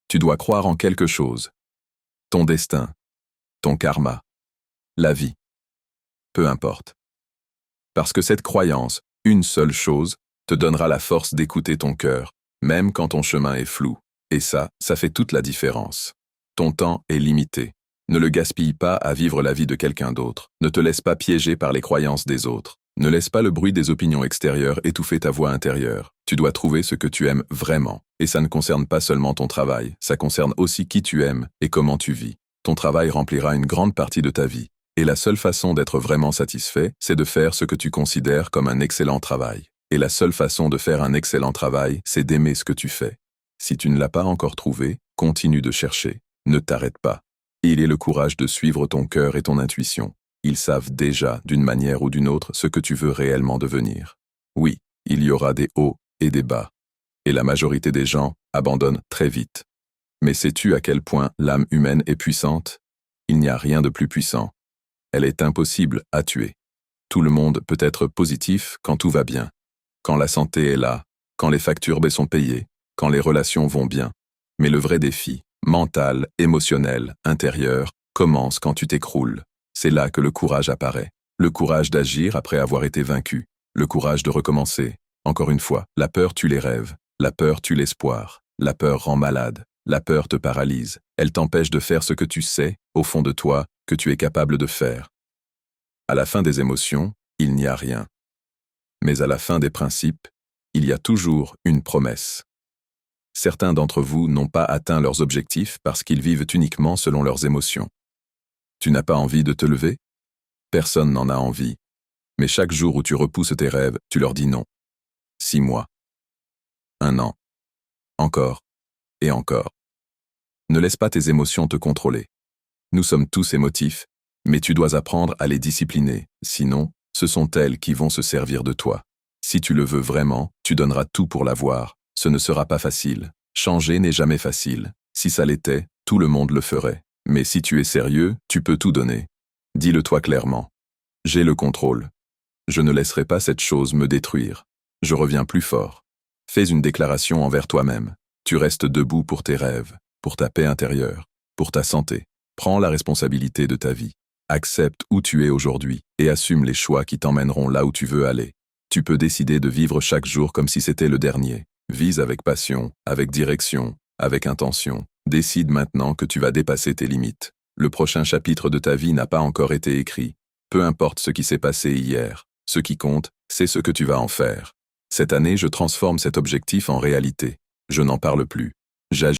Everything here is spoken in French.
Tu dois croire en quelque chose. Ton destin, ton karma, la vie. Peu importe. Parce que cette croyance, une seule chose, te donnera la force d'écouter ton cœur, même quand ton chemin est flou. Et ça fait toute la différence. Ton temps est limité. Ne le gaspille pas à vivre la vie de quelqu'un d'autre. Ne te laisse pas piéger par les croyances des autres. Ne laisse pas le bruit des opinions extérieures étouffer ta voix intérieure. Tu dois trouver ce que tu aimes vraiment. Et ça ne concerne pas seulement ton travail, ça concerne aussi qui tu aimes et comment tu vis. Ton travail remplira une grande partie de ta vie. Et la seule façon d'être vraiment satisfait, c'est de faire ce que tu considères comme un excellent travail. Et la seule façon de faire un excellent travail, c'est d'aimer ce que tu fais. Si tu ne l'as pas encore trouvé, continue de chercher. Ne t'arrête pas. Il est le courage de suivre ton cœur et ton intuition. Ils savent déjà, d'une manière ou d'une autre, ce que tu veux réellement devenir. Oui, il y aura des hauts et des bas. Et la majorité des gens abandonnent très vite. Mais sais-tu à quel point l'âme humaine est puissante? Il n'y a rien de plus puissant. Elle est impossible à tuer. Tout le monde peut être positif quand tout va bien. Quand la santé est là, quand les factures sont payées, quand les relations vont bien. Mais le vrai défi, mental, émotionnel, intérieur, commence quand tu t'écroules. C'est là que le courage apparaît. Le courage d'agir après avoir été vaincu. Le courage de recommencer. Encore une fois, la peur tue les rêves. La peur tue l'espoir. La peur rend malade. La peur te paralyse. Elle t'empêche de faire ce que tu sais, au fond de toi, que tu es capable de faire. À la fin des émotions, il n'y a rien. Mais à la fin des principes, il y a toujours une promesse. Certains d'entre vous n'ont pas atteint leurs objectifs parce qu'ils vivent uniquement selon leurs émotions. Tu n'as pas envie de te lever? Personne n'en a envie. Mais chaque jour où tu repousses tes rêves, tu leur dis non. 6 mois. 1 an. Encore. Et encore. Ne laisse pas tes émotions te contrôler. Nous sommes tous émotifs, mais tu dois apprendre à les discipliner, sinon, ce sont elles qui vont se servir de toi. Si tu le veux vraiment, tu donneras tout pour l'avoir. Ce ne sera pas facile. Changer n'est jamais facile. Si ça l'était, tout le monde le ferait. Mais si tu es sérieux, tu peux tout donner. Dis-le-toi clairement. J'ai le contrôle. Je ne laisserai pas cette chose me détruire. Je reviens plus fort. Fais une déclaration envers toi-même. Tu restes debout pour tes rêves, pour ta paix intérieure, pour ta santé. Prends la responsabilité de ta vie. Accepte où tu es aujourd'hui et assume les choix qui t'emmèneront là où tu veux aller. Tu peux décider de vivre chaque jour comme si c'était le dernier. Vise avec passion, avec direction, avec intention. Décide maintenant que tu vas dépasser tes limites. Le prochain chapitre de ta vie n'a pas encore été écrit. Peu importe ce qui s'est passé hier. Ce qui compte, c'est ce que tu vas en faire. Cette année, je transforme cet objectif en réalité. Je n'en parle plus. J'agis.